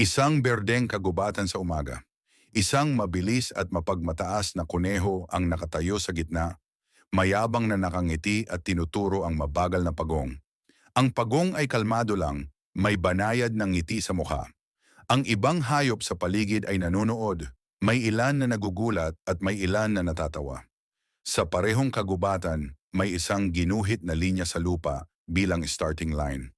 Isang berdeng kagubatan sa umaga. Isang mabilis at mapagmataas na kuneho ang nakatayo sa gitna, mayabang na nakangiti at tinuturo ang mabagal na pagong. Ang pagong ay kalmado lang, may banayad ng ngiti sa mukha. Ang ibang hayop sa paligid ay nanonood, may ilan na nagugulat at may ilan na natatawa. Sa parehong kagubatan, may isang ginuhit na linya sa lupa bilang starting line.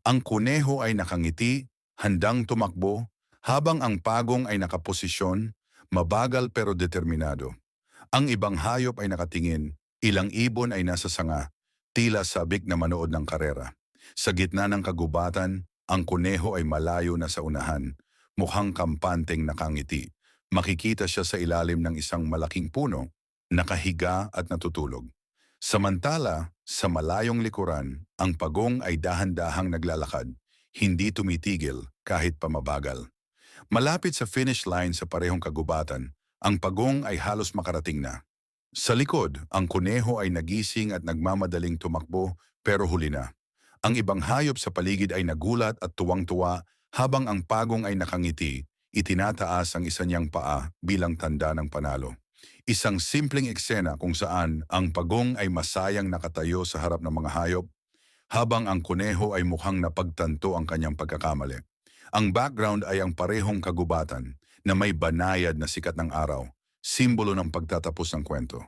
Ang kuneho ay nakangiti, handang tumakbo, habang ang pagong ay nakaposisyon, mabagal pero determinado. Ang ibang hayop ay nakatingin, ilang ibon ay nasa sanga, tila sabik na manood ng karera. Sa gitna ng kagubatan, ang kuneho ay malayo na sa unahan, mukhang kampanteng nakangiti. Makikita siya sa ilalim ng isang malaking puno, nakahiga at natutulog. Samantala, sa malayong likuran, ang pagong ay dahan-dahang naglalakad, hindi tumitigil kahit pamabagal. Malapit sa finish line sa parehong kagubatan, ang pagong ay halos makarating na. Sa likod, ang kuneho ay nagising at nagmamadaling tumakbo pero huli na. Ang ibang hayop sa paligid ay nagulat at tuwang-tuwa habang ang pagong ay nakangiti, itinataas ang isa niyang paa bilang tanda ng panalo. Isang simpleng eksena kung saan ang pagong ay masayang nakatayo sa harap ng mga hayop habang ang kuneho ay mukhang napagtanto ang kanyang pagkakamali. Ang background ay ang parehong kagubatan na may banayad na sikat ng araw, simbolo ng pagtatapos ng kwento.